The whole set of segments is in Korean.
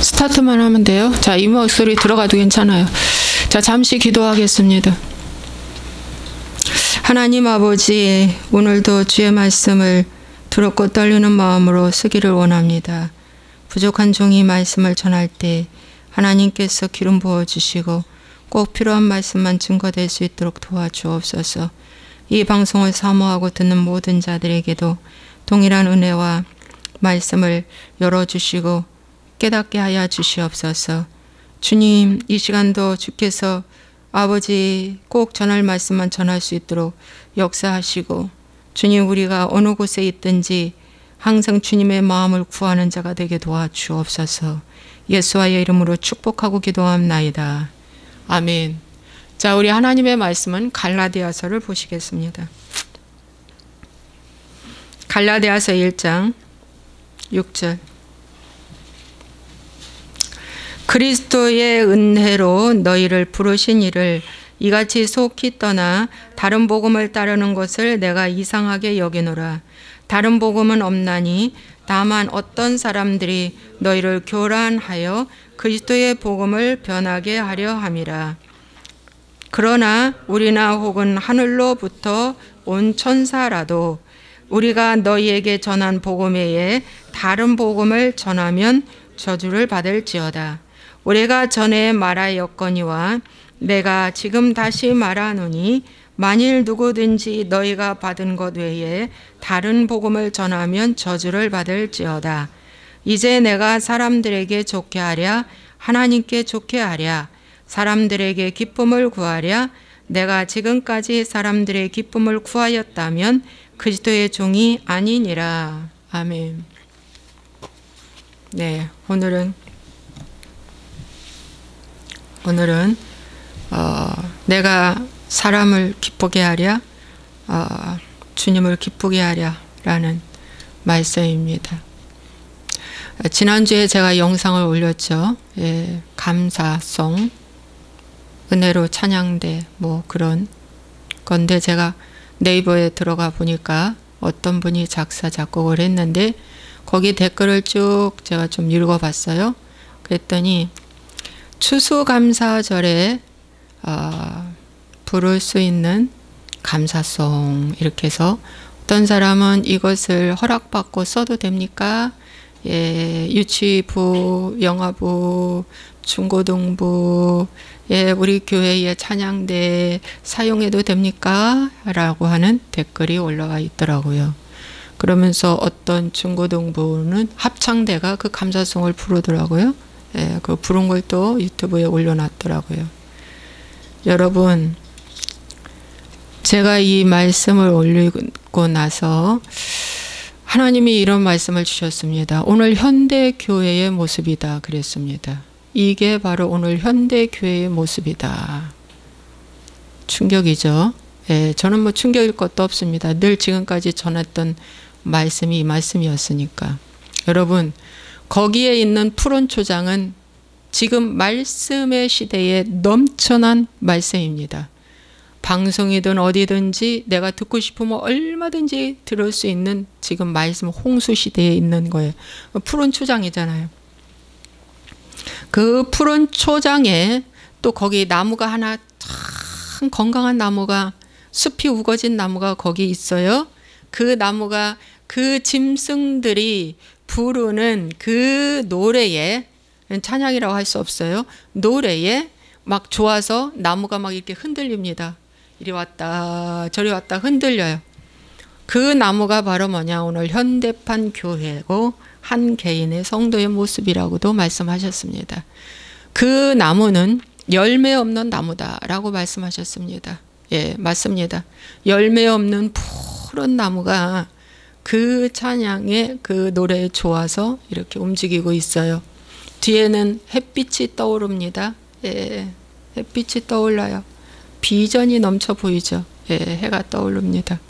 스타트만 하면 돼요. 자, 이 목소리 들어가도 괜찮아요. 자, 잠시 기도하겠습니다. 하나님 아버지, 오늘도 주의 말씀을 두렵고 떨리는 마음으로 쓰기를 원합니다. 부족한 종이 말씀을 전할 때 하나님께서 기름 부어주시고 꼭 필요한 말씀만 증거될 수 있도록 도와주옵소서. 이 방송을 사모하고 듣는 모든 자들에게도 동일한 은혜와 말씀을 열어주시고 깨닫게 하여 주시옵소서. 주님, 이 시간도 주께서 아버지 꼭 전할 말씀만 전할 수 있도록 역사하시고, 주님, 우리가 어느 곳에 있든지 항상 주님의 마음을 구하는 자가 되게 도와주옵소서. 예수와의 이름으로 축복하고 기도합나이다. 아멘. 자, 우리 하나님의 말씀은 갈라디아서를 보시겠습니다. 갈라디아서 1장 6절. 그리스도의 은혜로 너희를 부르신 이를 이같이 속히 떠나 다른 복음을 따르는 것을 내가 이상하게 여기노라. 다른 복음은 없나니 다만 어떤 사람들이 너희를 교란하여 그리스도의 복음을 변하게 하려 함이라. 그러나 우리나 혹은 하늘로부터 온 천사라도 우리가 너희에게 전한 복음 외에 다른 복음을 전하면 저주를 받을지어다. 우리가 전에 말하였거니와 내가 지금 다시 말하노니 만일 누구든지 너희가 받은 것 외에 다른 복음을 전하면 저주를 받을지어다. 이제 내가 사람들에게 좋게 하랴 하나님께 좋게 하랴 사람들에게 기쁨을 구하랴 내가 지금까지 사람들의 기쁨을 구하였다면 그리스도의 종이 아니니라. 아멘. 네, 오늘은 내가 사람을 기쁘게 하랴 주님을 기쁘게 하랴 라는 말씀입니다. 지난주에 제가 영상을 올렸죠. 예, 감사송, 은혜로 찬양대 뭐 그런 건데, 제가 네이버에 들어가 보니까 어떤 분이 작사 작곡을 했는데 거기 댓글을 쭉 제가 좀 읽어봤어요. 그랬더니 추수감사절에 부를 수 있는 감사송 이렇게 해서, 어떤 사람은 이것을 허락받고 써도 됩니까? 예, 유치부, 영아부, 중고등부, 예, 우리 교회의 찬양대 사용해도 됩니까? 라고 하는 댓글이 올라와 있더라고요. 그러면서 어떤 중고등부는 합창대가 그 감사송을 부르더라고요. 예, 그 부른 걸 또 유튜브에 올려놨더라고요. 여러분, 제가 이 말씀을 올리고 나서 하나님이 이런 말씀을 주셨습니다. 오늘 현대교회의 모습이다 그랬습니다. 이게 바로 오늘 현대교회의 모습이다. 충격이죠. 예, 저는 뭐 충격일 것도 없습니다. 늘 지금까지 전했던 말씀이 이 말씀이었으니까. 여러분, 거기에 있는 푸른 초장은 지금 말씀의 시대에 넘쳐난 말씀입니다. 방송이든 어디든지 내가 듣고 싶으면 얼마든지 들을 수 있는 지금 말씀 홍수 시대에 있는 거예요. 푸른 초장이잖아요. 그 푸른 초장에 또 거기 나무가 하나 참 건강한 나무가, 숲이 우거진 나무가 거기 있어요. 그 나무가 그 짐승들이 부르는 그 노래에, 찬양이라고 할 수 없어요. 노래에 막 좋아서 나무가 막 이렇게 흔들립니다. 이리 왔다 저리 왔다 흔들려요. 그 나무가 바로 뭐냐, 오늘 현대판 교회고 한 개인의 성도의 모습이라고도 말씀하셨습니다. 그 나무는 열매 없는 나무다라고 말씀하셨습니다. 예, 맞습니다. 열매 없는 푸른 나무가 그 찬양에, 그 노래에 좋아서 이렇게 움직이고 있어요. 뒤에는 햇빛이 떠오릅니다. 예, 햇빛이 떠올라요. 비전이 넘쳐 보이죠. 예, 해가 떠오릅니다.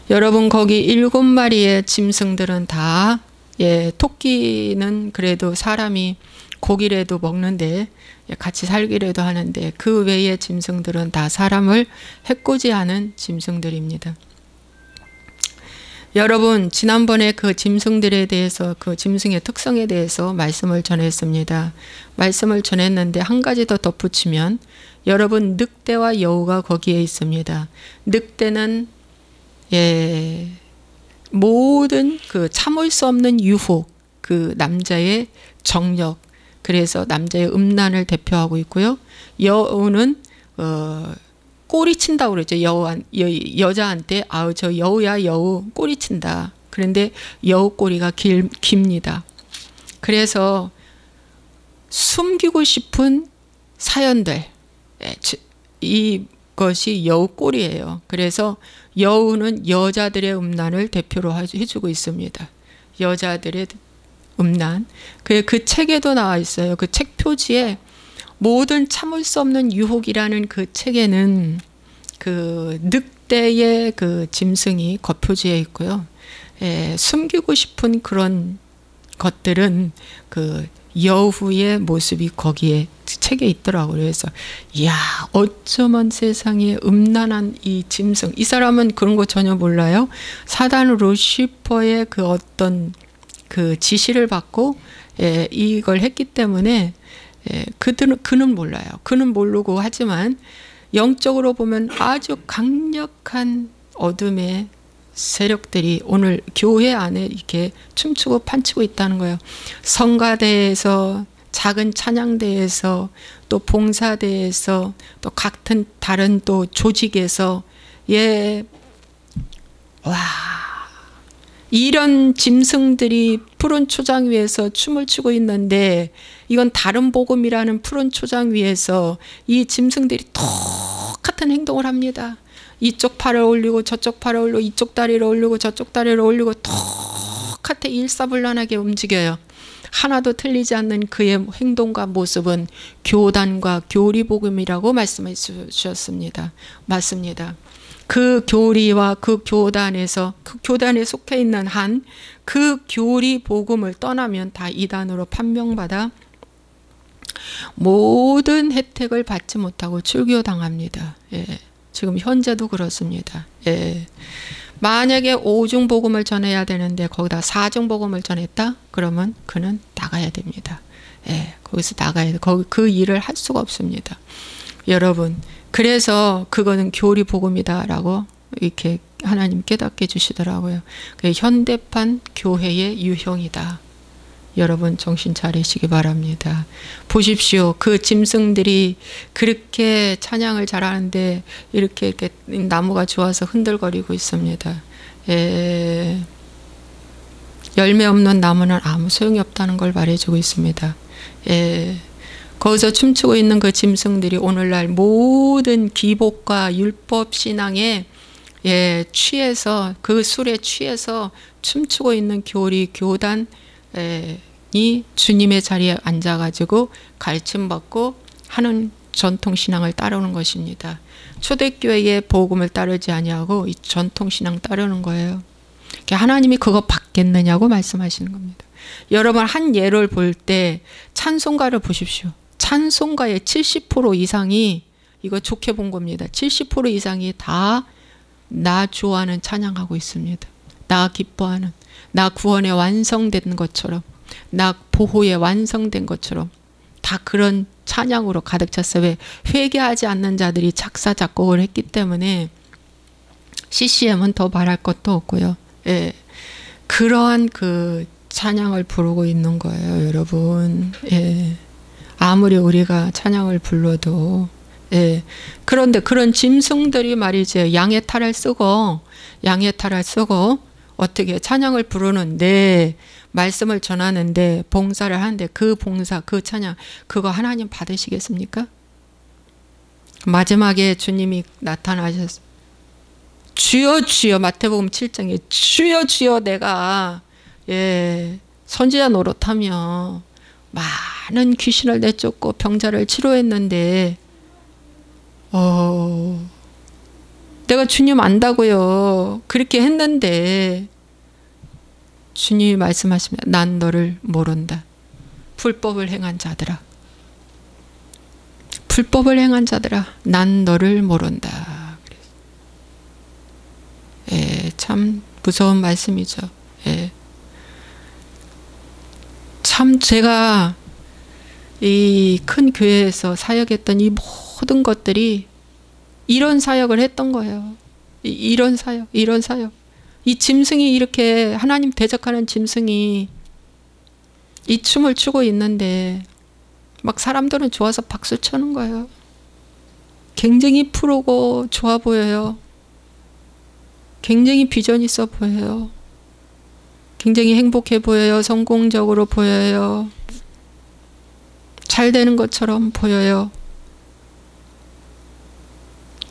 여러분, 거기 7마리의 짐승들은 다, 예, 토끼는 그래도 사람이 고기라도 먹는데, 예, 같이 살기라도 하는데, 그 외의 짐승들은 다 사람을 해코지하는 짐승들입니다. 여러분 지난번에 그 짐승들에 대해서 그 짐승의 특성에 대해서 말씀을 전했습니다. 말씀을 전했는데 한 가지 더 덧붙이면 여러분 늑대와 여우가 거기에 있습니다. 늑대는 모든 그 참을 수 없는 유혹, 그 남자의 정력, 그래서 남자의 음란을 대표하고 있고요. 여우는 꼬리친다고 그러죠. 여자한테 아우 저 여우야 여우 꼬리친다. 그런데 여우 꼬리가 깁니다. 그래서 숨기고 싶은 사연들, 이것이 여우 꼬리예요. 그래서 여우는 여자들의 음란을 대표로 해주고 있습니다. 여자들의 음란. 그 책에도 나와 있어요. 그 책 표지에 모든 참을 수 없는 유혹이라는 그 책에는 그 늑대의 그 짐승이 겉표지에 있고요. 숨기고 싶은 그런 것들은 그 여우의 모습이 거기에 책에 있더라고요. 그래서 이야 어쩌면 세상에 음란한 이 짐승, 이 사람은 그런 거 전혀 몰라요. 사단 루시퍼의 그 어떤 그 지시를 받고 이걸 했기 때문에 그는 몰라요. 그는 모르고 하지만 영적으로 보면 아주 강력한 어둠의 세력들이 오늘 교회 안에 이렇게 춤추고 판치고 있다는 거예요. 성가대에서, 작은 찬양대에서, 또 봉사대에서, 또 같은 다른 또 조직에서 와 이런 짐승들이 푸른 초장 위에서 춤을 추고 있는데 이건 다른 복음이라는 푸른 초장 위에서 이 짐승들이 똑같은 행동을 합니다. 이쪽 팔을 올리고 저쪽 팔을 올리고 이쪽 다리를 올리고 저쪽 다리를 올리고 똑같이 일사불란하게 움직여요. 하나도 틀리지 않는 그의 행동과 모습은 교단과 교리복음이라고 말씀해 주셨습니다. 맞습니다. 그 교리와 그 교단에서 그 교단에 속해 있는 한 그 교리 복음을 떠나면 다 이단으로 판명받아 모든 혜택을 받지 못하고 출교당합니다. 지금 현재도 그렇습니다. 만약에 오중 복음을 전해야 되는데 거기다 사중 복음을 전했다? 그러면 그는 나가야 됩니다. 거기서 나가야 돼. 그 일을 할 수가 없습니다. 여러분, 그래서 그거는 교리 복음이다라고 이렇게 하나님 깨닫게 해주시더라고요. 현대판 교회의 유형이다. 여러분 정신 차리시기 바랍니다. 보십시오. 그 짐승들이 그렇게 찬양을 잘하는데 이렇게 나무가 좋아서 흔들거리고 있습니다. 열매 없는 나무는 아무 소용이 없다는 걸 말해주고 있습니다. 거기서 춤추고 있는 그 짐승들이 오늘날 모든 기복과 율법 신앙에 취해서 그 술에 취해서 춤추고 있는 교단이 주님의 자리에 앉아가지고 가르침받고 하는 전통신앙을 따르는 것입니다. 초대교회의 복음을 따르지 아니하고 이 전통신앙 따르는 거예요. 하나님이 그거 받겠느냐고 말씀하시는 겁니다. 여러분 한 예를 볼 때 찬송가를 보십시오. 찬송가의 70% 이상이, 이거 좋게 본 겁니다. 70% 이상이 다 나 좋아하는 찬양하고 있습니다. 나 기뻐하는, 나 구원에 완성된 것처럼, 나 보호에 완성된 것처럼 다 그런 찬양으로 가득 찼어요. 왜? 회개하지 않는 자들이 작사 작곡을 했기 때문에 CCM은 더 말할 것도 없고요. 그러한 그 찬양을 부르고 있는 거예요, 여러분. 아무리 우리가 찬양을 불러도 그런데 그런 짐승들이 말이죠. 양의 탈을 쓰고 어떻게 찬양을 부르는데 말씀을 전하는데 봉사를 하는데 그 봉사, 그 찬양, 그거 하나님 받으시겠습니까? 마지막에 주님이 나타나셨어요. 주여 주여, 마태복음 7장에 주여 주여, 내가 선지자 노릇하며 많은 귀신을 내쫓고 병자를 치료했는데 내가 주님 안다고요. 그렇게 했는데 주님이 말씀하시면 난 너를 모른다. 불법을 행한 자들아. 불법을 행한 자들아, 난 너를 모른다. 참 무서운 말씀이죠. 예. 참 제가 이 큰 교회에서 사역했던 이 모든 것들이 이런 사역을 했던 거예요. 이런 사역. 이 짐승이 이렇게 하나님 대적하는 짐승이 이 춤을 추고 있는데 막 사람들은 좋아서 박수 쳐는 거예요. 굉장히 푸르고 좋아 보여요. 굉장히 비전 있어 보여요. 굉장히 행복해 보여요. 성공적으로 보여요. 잘 되는 것처럼 보여요.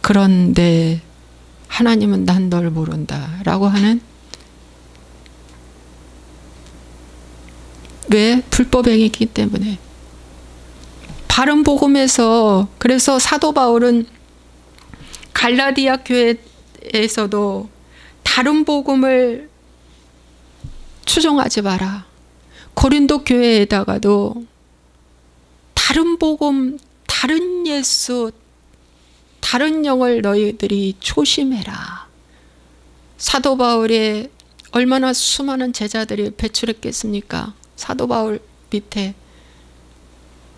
그런데 하나님은 난 널 모른다 라고 하는, 왜? 불법행위이기 때문에. 바른 복음에서, 그래서 사도 바울은 갈라디아 교회에서도 다른 복음을 추종하지 마라. 고린도 교회에다가도 다른 복음, 다른 예수, 다른 영을 너희들이 조심해라. 사도 바울의 얼마나 수많은 제자들이 배출했겠습니까? 사도 바울 밑에.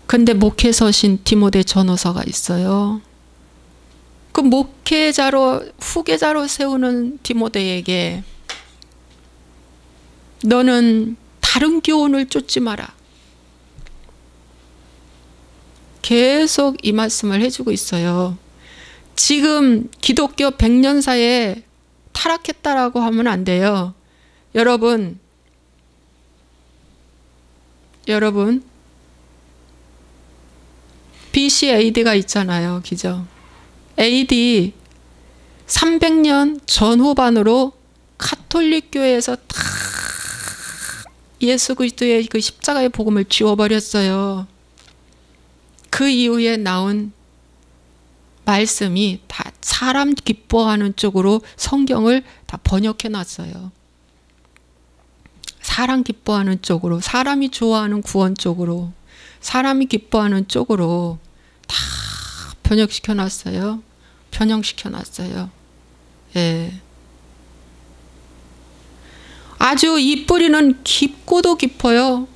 근데 목회서신 디모데 전후서가 있어요. 그 목회자로, 후계자로 세우는 디모데에게 너는 다른 교훈을 쫓지 마라. 계속 이 말씀을 해주고 있어요. 지금 기독교 100년사에 타락했다라고 하면 안 돼요. 여러분 BC AD가 있잖아요. 그죠? AD 300년 전후반으로 가톨릭 교회에서 다 예수 그리스도의 그 십자가의 복음을 지워버렸어요. 그 이후에 나온 말씀이 다 사람 기뻐하는 쪽으로 성경을 다 번역해 놨어요. 사람 기뻐하는 쪽으로, 사람이 좋아하는 구원 쪽으로, 사람이 기뻐하는 쪽으로 다 번역시켜 놨어요. 변형시켜 놨어요. 예. 아주 이 뿌리는 깊고도 깊어요.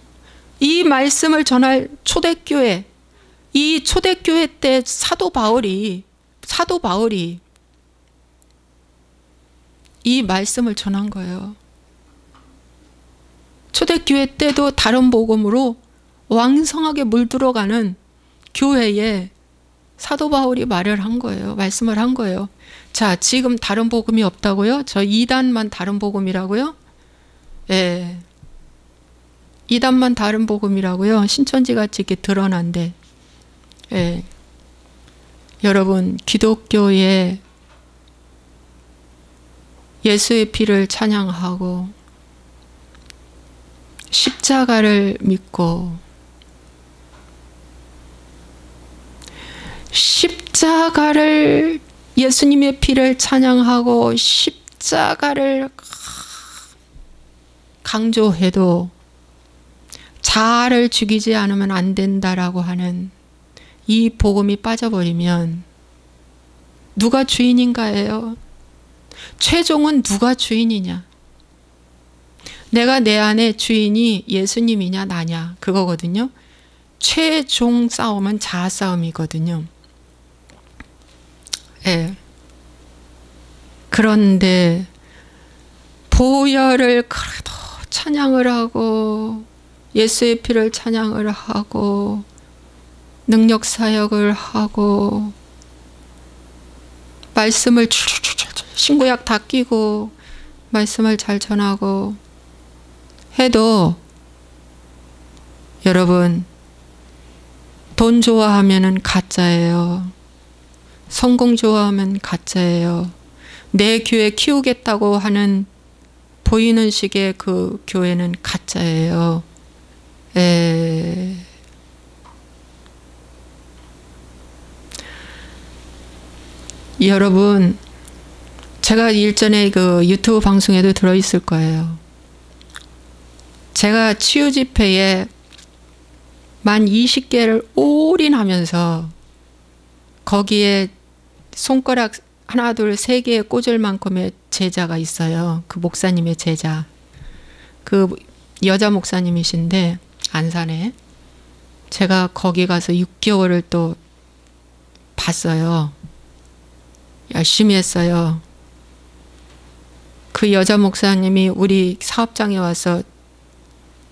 이 말씀을 전할 초대교회, 이 초대교회 때 사도 바울이 이 말씀을 전한 거예요. 초대교회 때도 다른 복음으로 왕성하게 물들어가는 교회에 사도 바울이 말을 한 거예요. 말씀을 한 거예요. 자, 지금 다른 복음이 없다고요? 저 이단만 다른 복음이라고요? 예. 이단만 다른 복음이라고요? 신천지같이 이렇게 드러난데. 예. 여러분, 기독교에 예수의 피를 찬양하고 십자가를 믿고 십자가를, 예수님의 피를 찬양하고 십자가를 강조해도 자아를 죽이지 않으면 안 된다라고 하는 이 복음이 빠져버리면 누가 주인인가예요? 최종은 누가 주인이냐? 내가 내 안에 주인이 예수님이냐 나냐, 그거거든요. 최종 싸움은 자아 싸움이거든요. 예. 그런데 보혈을 그래도 찬양을 하고 예수의 피를 찬양을 하고 능력 사역을 하고 말씀을 신구약 다 끼고 말씀을 잘 전하고 해도, 여러분, 돈 좋아하면은 가짜예요. 성공 좋아하면 가짜예요. 내 교회 키우겠다고 하는 보이는 식의 그 교회는 가짜예요. 여러분, 제가 일전에 그 유튜브 방송에도 들어있을 거예요. 제가 치유 집회에 만 20개를 올인하면서 거기에 손가락 하나 둘 세 개에 꽂을 만큼의 제자가 있어요. 그 목사님의 제자. 그 여자 목사님이신데 안산에 제가 거기 가서 6개월을 또 봤어요. 열심히 했어요. 그 여자 목사님이 우리 사업장에 와서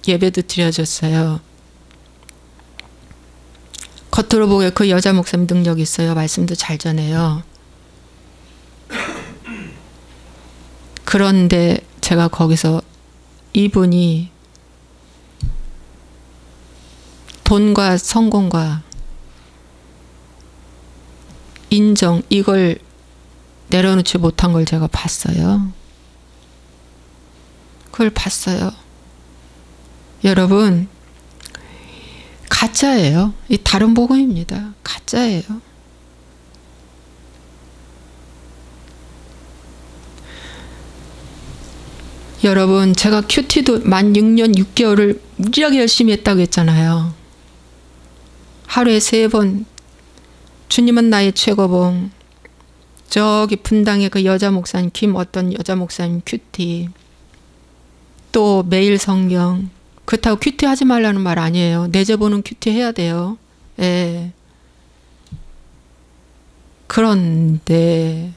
예배도 드려줬어요. 겉으로 보기에 그 여자 목사님 능력이 있어요. 말씀도 잘 전해요. 그런데 제가 거기서 이분이 돈과 성공과 인정 이걸 내려놓지 못한 걸 제가 봤어요. 그걸 봤어요. 여러분 가짜예요. 이 다른 복음입니다. 가짜예요. 여러분 제가 큐티도 만 6년 6개월을 무지하게 열심히 했다고 했잖아요. 하루에 3번 주님은 나의 최고봉, 저기 분당의 그 여자 목사님 김 어떤 여자 목사님 큐티, 또 매일 성경. 그렇다고 큐티 하지 말라는 말 아니에요. 내재보는 큐티 해야 돼요. 예. 그런데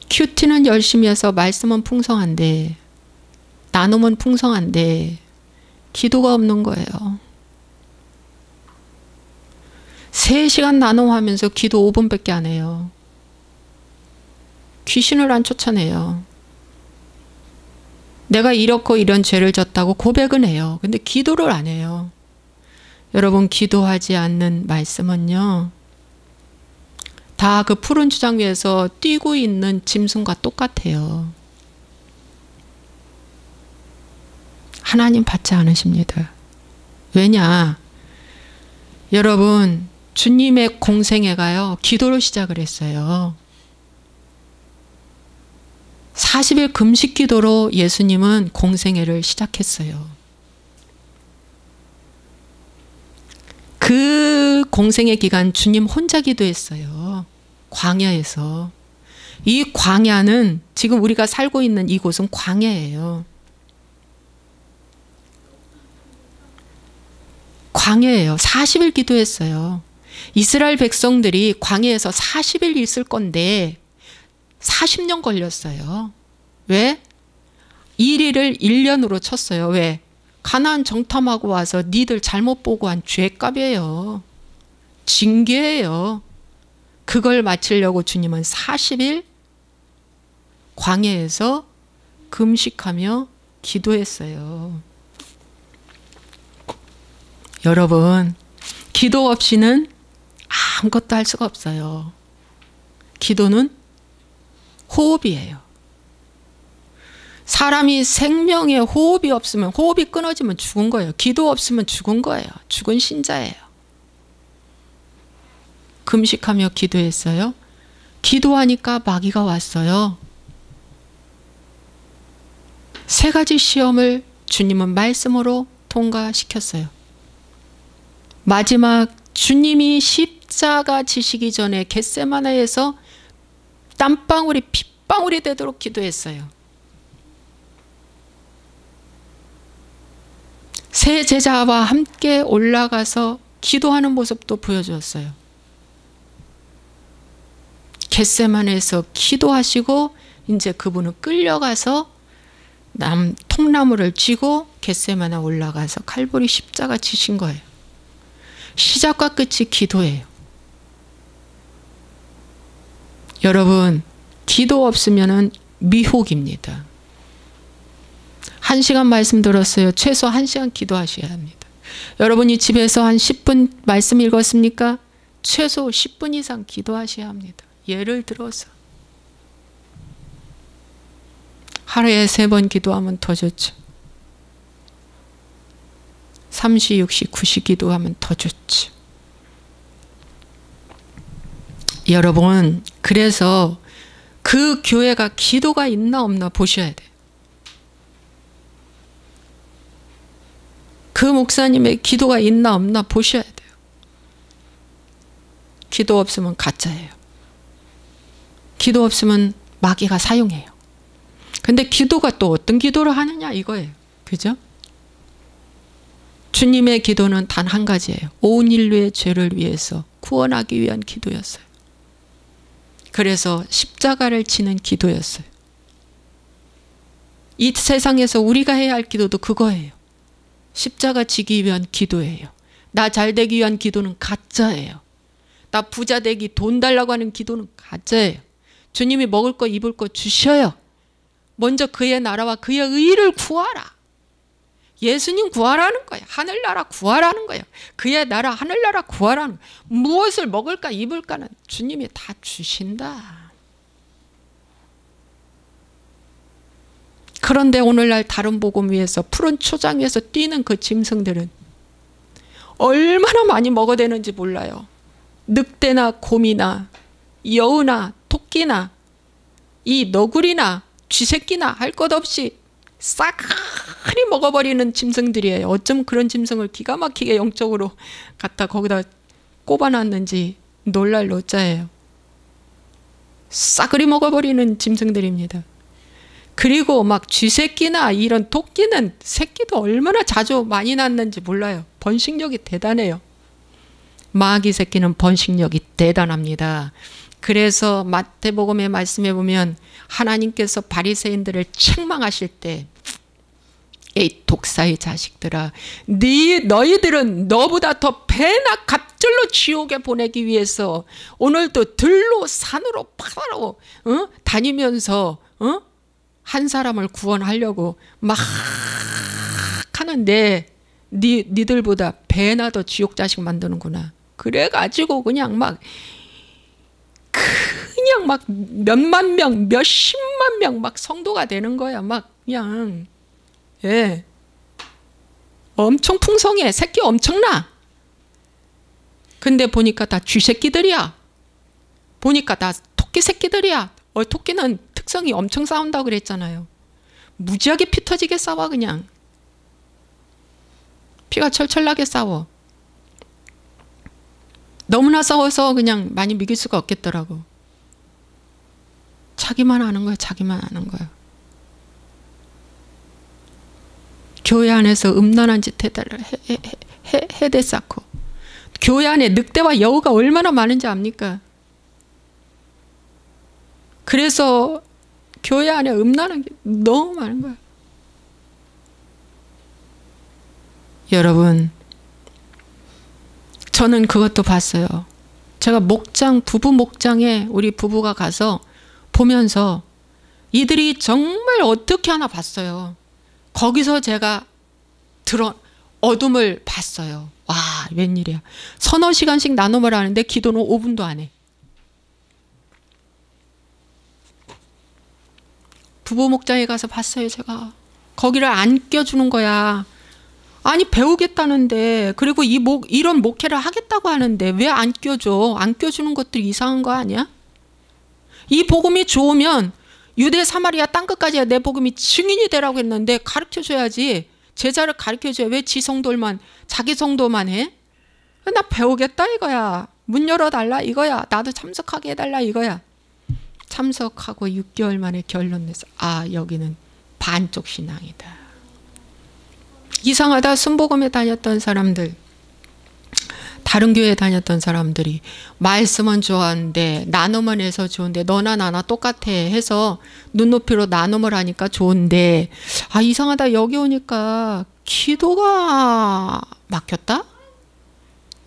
큐티는 열심히 해서 말씀은 풍성한데 나눔은 풍성한데 기도가 없는 거예요. 3시간 나눔하면서 기도 5분밖에 안 해요. 귀신을 안 쫓아내요. 내가 이렇고 이런 죄를 졌다고 고백은 해요. 근데 기도를 안 해요. 여러분 기도하지 않는 말씀은요. 다 그 푸른 주장 위에서 뛰고 있는 짐승과 똑같아요. 하나님 받지 않으십니다. 왜냐? 여러분 주님의 공생애가요. 기도로 시작을 했어요. 40일 금식 기도로 예수님은 공생애를 시작했어요. 그 공생애 기간 주님 혼자 기도했어요. 광야에서. 이 광야는 지금 우리가 살고 있는 이곳은 광야예요. 광야예요. 40일 기도했어요. 이스라엘 백성들이 광야에서 40일 있을 건데 40년 걸렸어요. 왜? 이리를 1년으로 쳤어요. 왜? 가나안 정탐하고 와서 니들 잘못 보고 한 죄값이에요. 징계예요. 그걸 마치려고 주님은 40일 광야에서 금식하며 기도했어요. 여러분 기도 없이는 아무것도 할 수가 없어요. 기도는 호흡이에요. 사람이 생명에 호흡이 없으면 호흡이 끊어지면 죽은 거예요. 기도 없으면 죽은 거예요. 죽은 신자예요. 금식하며 기도했어요. 기도하니까 마귀가 왔어요. 3가지 시험을 주님은 말씀으로 통과시켰어요. 마지막 주님이 십자가 지시기 전에 겟세마네에서 땀방울이 핏방울이 되도록 기도했어요. 세 제자와 함께 올라가서 기도하는 모습도 보여주었어요. 겟세마네에서 기도하시고 이제 그분은 끌려가서 통나무를 쥐고 겟세마네 올라가서 칼보리 십자가 지신 거예요. 시작과 끝이 기도예요. 여러분 기도 없으면 미혹입니다. 1시간 말씀 들었어요. 최소 1시간 기도하셔야 합니다. 여러분이 집에서 한 10분 말씀 읽었습니까? 최소 10분 이상 기도하셔야 합니다. 예를 들어서 하루에 3번 기도하면 더 좋죠. 3시, 6시, 9시 기도하면 더 좋죠. 여러분 그래서 그 교회가 기도가 있나 없나 보셔야 돼요. 그 목사님의 기도가 있나 없나 보셔야 돼요. 기도 없으면 가짜예요. 기도 없으면 마귀가 사용해요. 근데 기도가 또 어떤 기도를 하느냐 이거예요. 그죠? 주님의 기도는 단 한 가지예요. 온 인류의 죄를 위해서 구원하기 위한 기도였어요. 그래서 십자가를 지는 기도였어요. 이 세상에서 우리가 해야 할 기도도 그거예요. 십자가 지기 위한 기도예요. 나 잘 되기 위한 기도는 가짜예요. 나 부자 되기, 돈 달라고 하는 기도는 가짜예요. 주님이 먹을 거 입을 거 주셔요. 먼저 그의 나라와 그의 의를 구하라. 예수님 구하라는 거예요. 하늘나라 구하라는 거예요. 그의 나라 하늘나라 구하라는 거예요. 무엇을 먹을까 입을까는 주님이 다 주신다. 그런데 오늘날 다른 복음 위에서 푸른 초장 위에서 뛰는 그 짐승들은 얼마나 많이 먹어대는지 몰라요. 늑대나 곰이나 여우나 토끼나 이 너구리나 쥐새끼나 할 것 없이 싸그리 먹어버리는 짐승들이에요. 어쩜 그런 짐승을 기가 막히게 영적으로 갖다 거기다 꼽아놨는지 놀랄 노자예요. 싸그리 먹어버리는 짐승들입니다. 그리고 막 쥐새끼나 이런 토끼는 새끼도 얼마나 자주 많이 낳는지 몰라요. 번식력이 대단해요. 마귀 새끼는 번식력이 대단합니다. 그래서 마태복음의 말씀에 보면 하나님께서 바리새인들을 책망하실 때 에이 독사의 자식들아, 너희들은 너보다 더 배나 갑절로 지옥에 보내기 위해서 오늘도 들로 산으로 바다로 다니면서 한 사람을 구원하려고 막 하는데 니들보다 배나 더 지옥 자식 만드는구나. 그래가지고 그냥 막 몇만 명, 몇십만 명 막 성도가 되는 거야. 막 그냥 예, 엄청 풍성해. 새끼 엄청나. 근데 보니까 다 쥐새끼들이야. 보니까 다 토끼 새끼들이야. 토끼는 특성이 엄청 싸운다고 그랬잖아요. 무지하게 피 터지게 싸워. 그냥 피가 철철 나게 싸워. 너무나 싸워서 그냥 많이 믿을 수가 없겠더라고. 자기만 아는 거야. 자기만 아는 거야. 교회 안에서 음란한 짓 해대 쌓고, 교회 안에 늑대와 여우가 얼마나 많은지 압니까? 그래서 교회 안에 음란한 게 너무 많은 거야. 여러분, 저는 그것도 봤어요. 제가 부부 목장에 우리 부부가 가서 보면서 이들이 정말 어떻게 하나 봤어요. 거기서 제가 어둠을 봤어요. 와, 웬일이야. 서너 시간씩 나눔을 하는데 기도는 5분도 안 해. 부부 목장에 가서 봤어요. 제가 거기를 안 껴주는 거야. 아니 배우겠다는데, 그리고 이런 목회를 하겠다고 하는데 왜 안 껴줘? 안 껴주는 것들이 이상한 거 아니야? 이 복음이 좋으면 유대 사마리아 땅끝까지 내 복음이 증인이 되라고 했는데 가르쳐줘야지. 제자를 가르쳐줘야 왜 지 성도만, 자기 성도만 해? 나 배우겠다 이거야. 문 열어달라 이거야. 나도 참석하게 해달라 이거야. 참석하고 6개월 만에 결론 내서 여기는 반쪽 신앙이다. 이상하다. 순복음에 다녔던 사람들, 다른 교회에 다녔던 사람들이 말씀은 좋았는데 나눔은 해서 좋은데 너나 나나 똑같아 해서 눈높이로 나눔을 하니까 좋은데 이상하다. 여기 오니까 기도가 막혔다?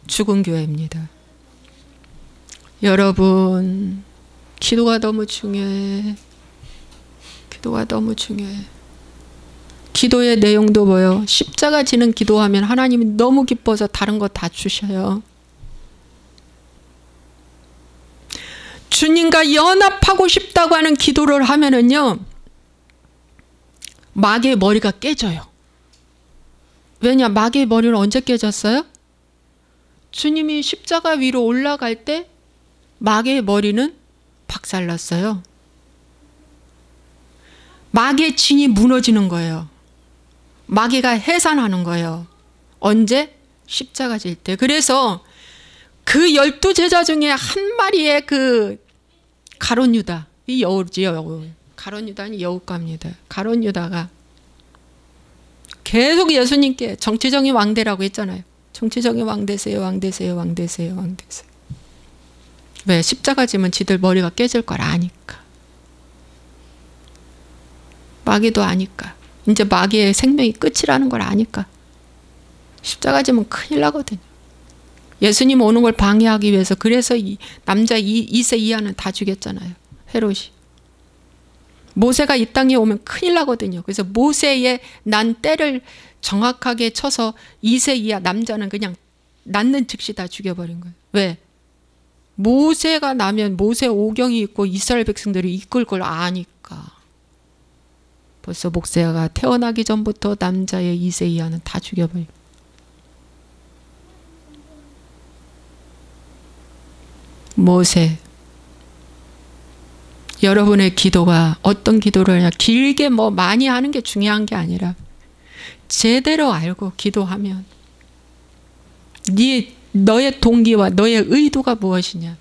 죽은 교회입니다. 여러분, 기도가 너무 중요해. 기도가 너무 중요해. 기도의 내용도 뭐요? 십자가 지는 기도하면 하나님이 너무 기뻐서 다른 거 다 주셔요. 주님과 연합하고 싶다고 하는 기도를 하면은요, 마귀의 머리가 깨져요. 왜냐? 마귀의 머리는 언제 깨졌어요? 주님이 십자가 위로 올라갈 때 마귀의 머리는 박살났어요. 마귀의 진이 무너지는 거예요. 마귀가 해산하는 거예요. 언제? 십자가 질 때. 그래서 그 12 제자 중에 한 마리의 그 가룟 유다, 이 여우지 여우. 가룟 유다는 여우감입니다. 가룟 유다가 계속 예수님께 정치적인 왕대라고 했잖아요. 정치적인 왕되세요, 왕되세요, 왕되세요, 왕되세요. 왜? 십자가 지면 지들 머리가 깨질 걸 아니까. 마귀도 아니까. 이제 마귀의 생명이 끝이라는 걸 아니까. 십자가 지면 큰일 나거든요. 예수님 오는 걸 방해하기 위해서 그래서 이 남자 2세 이하는 다 죽였잖아요. 헤롯이. 모세가 이 땅에 오면 큰일 나거든요. 그래서 모세의 난 때를 정확하게 쳐서 2세 이하 남자는 그냥 낳는 즉시 다 죽여버린 거예요. 왜? 모세가 나면 모세 오경이 있고 이스라엘 백성들이 이끌 걸 아니까. 벌써 목세아가 태어나기 전부터 남자의 2세 이하는 다 죽여버려요. 모세. 여러분의 기도가 어떤 기도를 하냐. 길게 뭐 많이 하는 게 중요한 게 아니라 제대로 알고 기도하면 너의 동기와 너의 의도가 무엇이냐.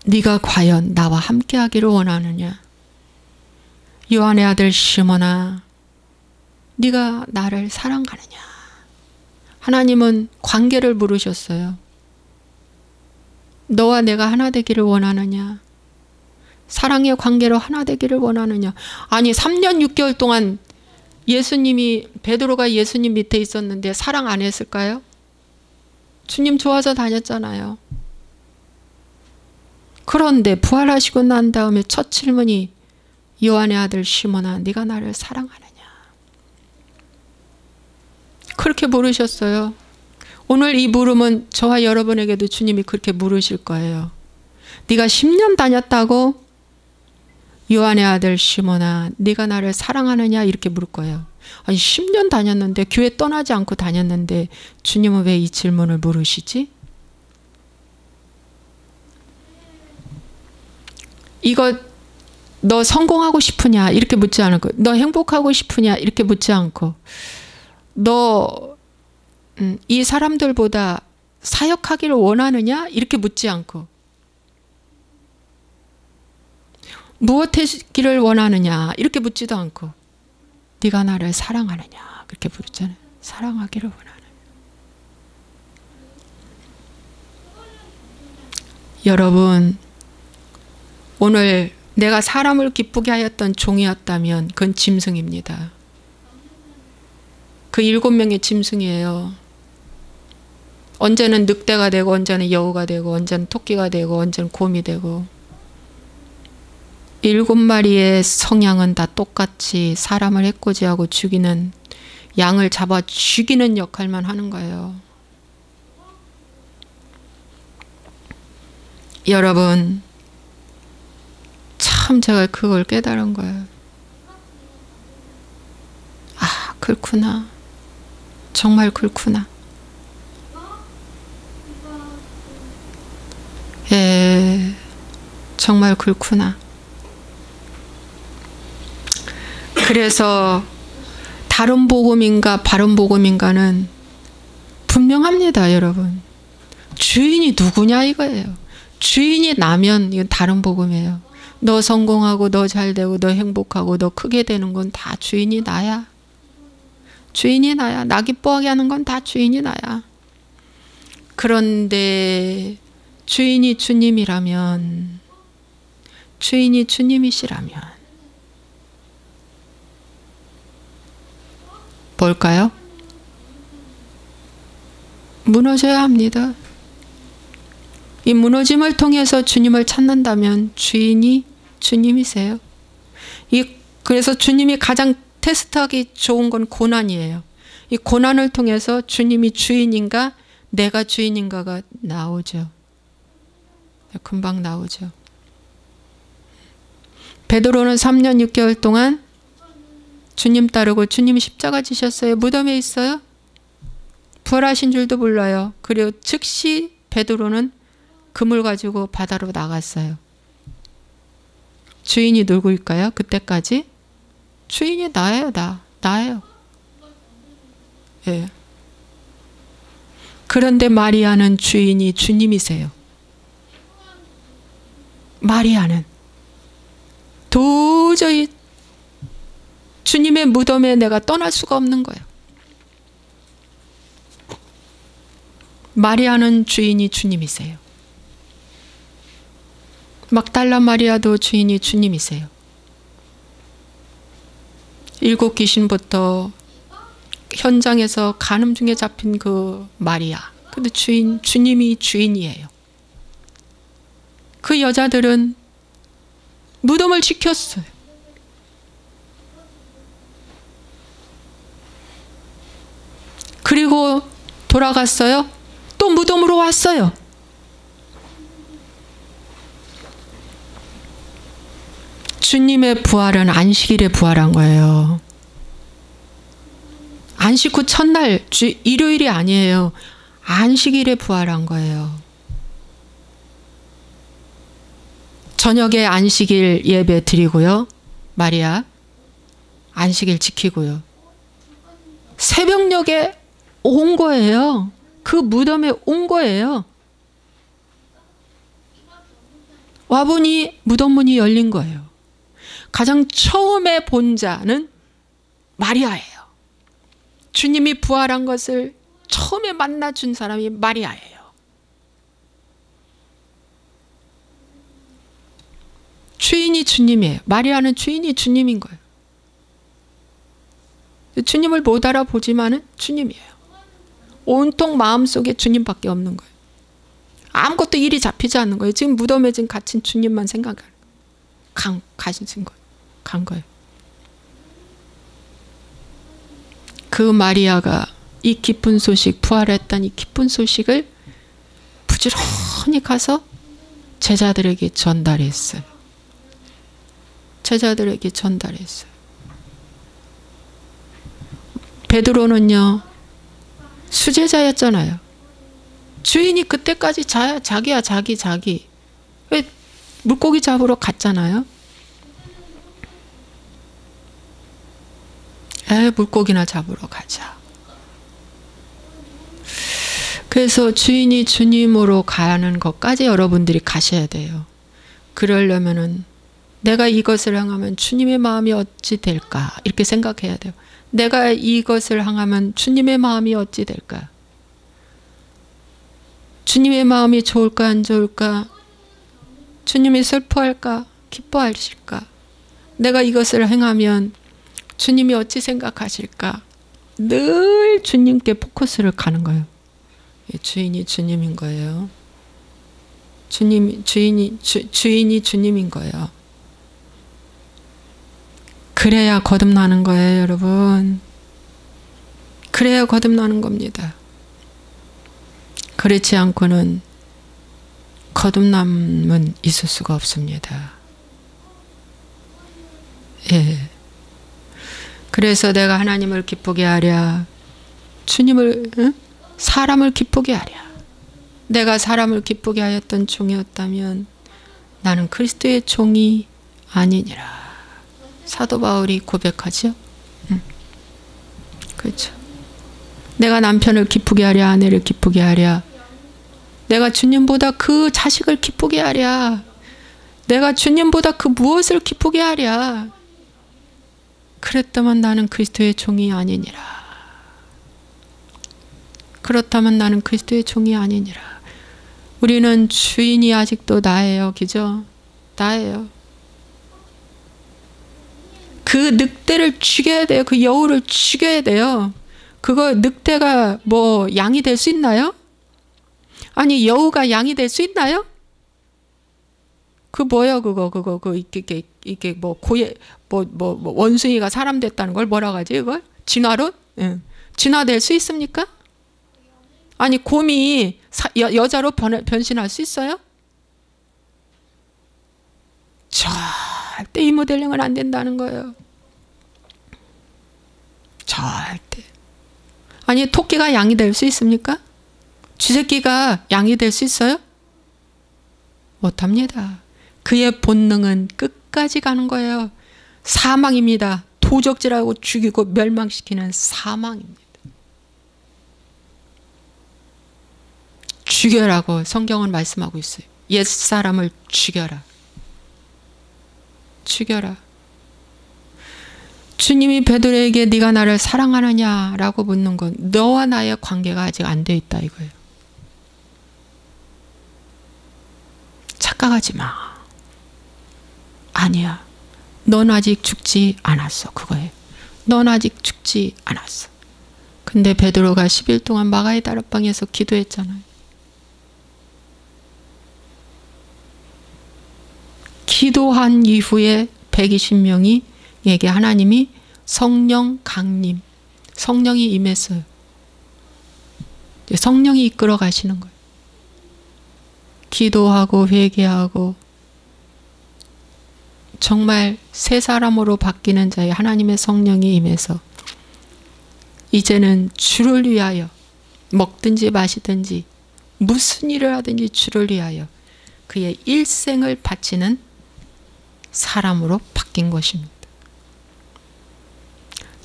네가 과연 나와 함께 하기를 원하느냐. 요한의 아들 시몬아, 네가 나를 사랑하느냐. 하나님은 관계를 물으셨어요. 너와 내가 하나 되기를 원하느냐. 사랑의 관계로 하나 되기를 원하느냐. 아니 3년 6개월 동안 예수님이 베드로가 예수님 밑에 있었는데 사랑 안 했을까요? 주님 좋아서 다녔잖아요. 그런데 부활하시고 난 다음에 첫 질문이 요한의 아들 시몬아, 네가 나를 사랑하느냐. 그렇게 물으셨어요. 오늘 이 물음은 저와 여러분에게도 주님이 그렇게 물으실 거예요. 네가 10년 다녔다고? 요한의 아들 시몬아, 네가 나를 사랑하느냐? 이렇게 물을 거예요. 아니 10년 다녔는데, 교회 떠나지 않고 다녔는데 주님은 왜 이 질문을 물으시지? 이거 너 성공하고 싶으냐? 이렇게 묻지 않고, 너 행복하고 싶으냐? 이렇게 묻지 않고, 너 이 사람들보다 사역하기를 원하느냐? 이렇게 묻지 않고, 무엇 하기를 원하느냐? 이렇게 묻지도 않고, 네가 나를 사랑하느냐? 그렇게 물었잖아요. 사랑하기를 원하느냐. 여러분, 오늘 내가 사람을 기쁘게 하였던 종이었다면 그건 짐승입니다. 그 7명의 짐승이에요. 언제는 늑대가 되고, 언제는 여우가 되고, 언제는 토끼가 되고, 언제는 곰이 되고. 7마리의 성향은 다 똑같이 사람을 해코지하고 죽이는, 양을 잡아 죽이는 역할만 하는 거예요. 여러분, 참 제가 그걸 깨달은 거예요. 아, 그렇구나. 정말 그렇구나. 예, 정말 그렇구나. 그래서 다른 복음인가 바른 복음인가는 분명합니다, 여러분. 주인이 누구냐 이거예요. 주인이 나면 이건 다른 복음이에요. 너 성공하고 너 잘되고 너 행복하고 너 크게 되는 건 다 주인이 나야. 주인이 나야. 나 기뻐하게 하는 건 다 주인이 나야. 그런데 주인이 주님이라면, 주인이 주님이시라면 뭘까요? 무너져야 합니다. 이 무너짐을 통해서 주님을 찾는다면 주인이 주님이세요. 그래서 주님이 가장 테스트하기 좋은 건 고난이에요. 이 고난을 통해서 주님이 주인인가 내가 주인인가가 나오죠. 금방 나오죠. 베드로는 3년 6개월 동안 주님 따르고 주님이 십자가 지셨어요. 무덤에 있어요. 부활하신 줄도 몰라요. 그리고 즉시 베드로는 금을 가지고 바다로 나갔어요. 주인이 누구일까요? 그때까지? 주인이 나예요. 나예요. 예. 그런데 마리아는 주인이 주님이세요. 마리아는 도저히 주님의 무덤에 내가 떠날 수가 없는 거예요. 마리아는 주인이 주님이세요. 막달라 마리아도 주인이 주님이세요. 7 귀신부터 현장에서 간음 중에 잡힌 그 마리아, 근데 주님이 주인이에요. 그 여자들은 무덤을 지켰어요. 그리고 돌아갔어요. 또 무덤으로 왔어요. 주님의 부활은 안식일에 부활한 거예요. 안식 후 첫날, 일요일이 아니에요. 안식일에 부활한 거예요. 저녁에 안식일 예배 드리고요. 마리아 안식일 지키고요. 새벽녘에 온 거예요. 그 무덤에 온 거예요. 와보니 무덤 문이 열린 거예요. 가장 처음에 본 자는 마리아예요. 주님이 부활한 것을 처음에 만나준 사람이 마리아예요. 주인이 주님이에요. 마리아는 주인이 주님인 거예요. 주님을 못 알아보지만은 주님이에요. 온통 마음속에 주님밖에 없는 거예요. 아무것도 일이 잡히지 않는 거예요. 지금 무덤에 지금 갇힌 주님만 생각하는 거예요. 가신 거예요. 간 거예요. 그 마리아가 이 기쁜 소식, 부활했다는 이 기쁜 소식을 부지런히 가서 제자들에게 전달했어요. 제자들에게 전달했어요. 베드로는요, 수제자였잖아요. 주인이 그때까지 자기야 자기 왜 물고기 잡으러 갔잖아요. 물고기나 잡으러 가자. 그래서 주인이 주님으로 가는 것까지 여러분들이 가셔야 돼요. 그러려면은 내가 이것을 향하면 주님의 마음이 어찌 될까? 이렇게 생각해야 돼요. 내가 이것을 향하면 주님의 마음이 어찌 될까? 주님의 마음이 좋을까 안 좋을까? 주님이 슬퍼할까? 기뻐하실까? 내가 이것을 행하면 주님이 어찌 생각하실까? 늘 주님께 포커스를 가는 거예요. 주인이 주님인 거예요. 주인이 주님인 거예요. 그래야 거듭나는 거예요, 여러분. 그래야 거듭나는 겁니다. 그렇지 않고는 거듭남은 있을 수가 없습니다. 예. 그래서 내가 하나님을 기쁘게 하랴, 주님을, 사람을 기쁘게 하랴. 내가 사람을 기쁘게 하였던 종이었다면 나는 그리스도의 종이 아니니라. 사도 바울이 고백하죠. 그렇죠. 내가 남편을 기쁘게 하랴, 아내를 기쁘게 하랴. 내가 주님보다 그 자식을 기쁘게 하랴. 내가 주님보다 그 무엇을 기쁘게 하랴. 그랬다면 나는 그리스도의 종이 아니니라. 그렇다면 나는 그리스도의 종이 아니니라. 우리는 주인이 아직도 나예요. 그죠? 나예요. 그 늑대를 죽여야 돼요. 그 여우를 죽여야 돼요. 그거 늑대가 뭐 양이 될 수 있나요? 아니 여우가 양이 될 수 있나요? 그 뭐야 그거 이게 뭐 고예 뭐 원숭이가 사람 됐다는 걸 뭐라고 하지 이걸? 진화론? 예. 진화될 수 있습니까? 아니 곰이 여자로 변신할 수 있어요? 절대 이 모델링은 안 된다는 거예요. 절대. 아니 토끼가 양이 될 수 있습니까? 쥐새끼가 양이 될 수 있어요? 못합니다. 그의 본능은 끝까지 가는 거예요. 사망입니다. 도적질하고 죽이고 멸망시키는 사망입니다. 죽여라고 성경은 말씀하고 있어요. 옛사람을 죽여라. 죽여라. 주님이 베드로에게 네가 나를 사랑하느냐라고 묻는 건 너와 나의 관계가 아직 안 돼 있다 이거예요. 착각하지 마. 아니야. 넌 아직 죽지 않았어. 그거예요. 넌 아직 죽지 않았어. 근데 베드로가 10일 동안 마가의 다락방에서 기도했잖아요. 기도한 이후에 120명이 에게 하나님이 성령 강림, 성령이 임했어요. 성령이 이끌어 가시는 거예요. 기도하고 회개하고 정말 새 사람으로 바뀌는 자에 하나님의 성령이 임해서 이제는 주를 위하여 먹든지 마시든지 무슨 일을 하든지 주를 위하여 그의 일생을 바치는 사람으로 바뀐 것입니다.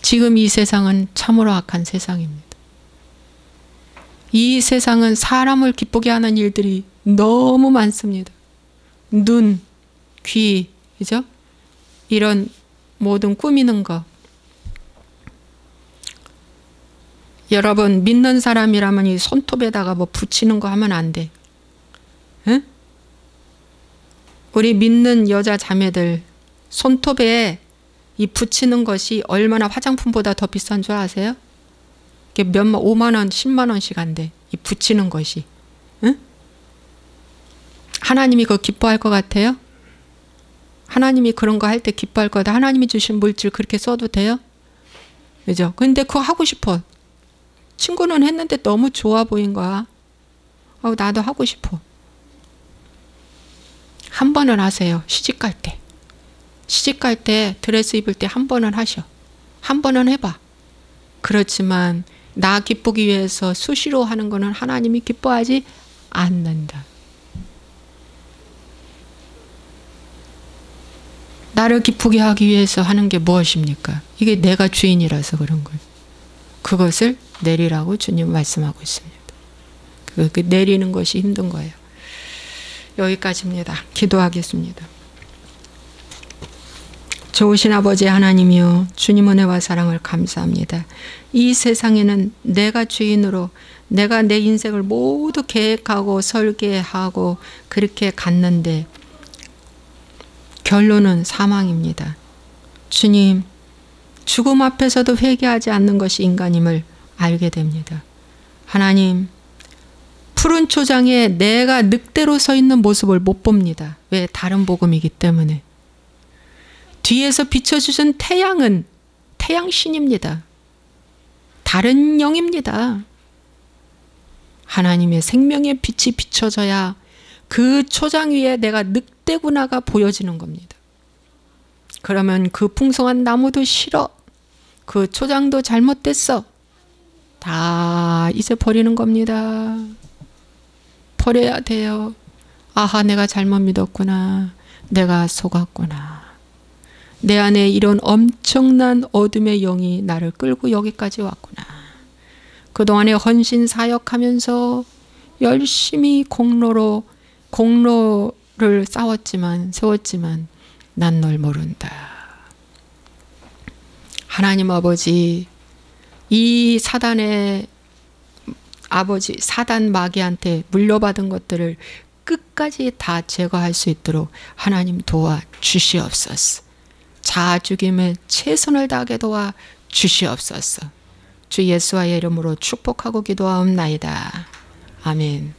지금 이 세상은 참으로 악한 세상입니다. 이 세상은 사람을 기쁘게 하는 일들이 너무 많습니다. 눈, 귀, 그죠? 이런 모든 꾸미는 거. 여러분 믿는 사람이라면 이 손톱에다가 뭐 붙이는 거 하면 안 돼. 응? 우리 믿는 여자 자매들 손톱에 이 붙이는 것이 얼마나 화장품보다 더 비싼 줄 아세요? 이게 몇만 5만 원, 10만 원씩 한대. 이 붙이는 것이. 응? 하나님이 그거 기뻐할 것 같아요? 하나님이 그런 거 할 때 기뻐할 거다. 하나님이 주신 물질 그렇게 써도 돼요? 그죠? 근데 그거 하고 싶어. 친구는 했는데 너무 좋아 보인 거야. 나도 하고 싶어. 한 번은 하세요. 시집갈 때. 시집갈 때 드레스 입을 때 한 번은 하셔. 한 번은 해봐. 그렇지만 나 기쁘기 위해서 수시로 하는 거는 하나님이 기뻐하지 않는다. 나를 기쁘게 하기 위해서 하는 게 무엇입니까? 이게 내가 주인이라서 그런 거예요. 그것을 내리라고 주님 말씀하고 있습니다. 그 내리는 것이 힘든 거예요. 여기까지입니다. 기도하겠습니다. 좋으신 아버지 하나님이여, 주님 은혜와 사랑을 감사합니다. 이 세상에는 내가 주인으로 내가 내 인생을 모두 계획하고 설계하고 그렇게 갔는데 결론은 사망입니다. 주님, 죽음 앞에서도 회개하지 않는 것이 인간임을 알게 됩니다. 하나님, 푸른 초장에 내가 늑대로 서 있는 모습을 못 봅니다. 왜? 다른 복음이기 때문에. 뒤에서 비춰주신 태양은 태양신입니다. 다른 영입니다. 하나님의 생명의 빛이 비춰져야 그 초장 위에 내가 늑대구나가 보여지는 겁니다. 그러면 그 풍성한 나무도 싫어. 그 초장도 잘못됐어. 다 이제 버리는 겁니다. 버려야 돼요. 아하, 내가 잘못 믿었구나. 내가 속았구나. 내 안에 이런 엄청난 어둠의 영이 나를 끌고 여기까지 왔구나. 그동안에 헌신 사역하면서 열심히 공로를 세웠지만 난 널 모른다. 하나님 아버지, 이 사단의 아버지 사단 마귀한테 물려받은 것들을 끝까지 다 제거할 수 있도록 하나님 도와 주시옵소서. 자아 죽임에 최선을 다하게 도와 주시옵소서. 주 예수와의 이름으로 축복하고 기도하옵나이다. 아멘.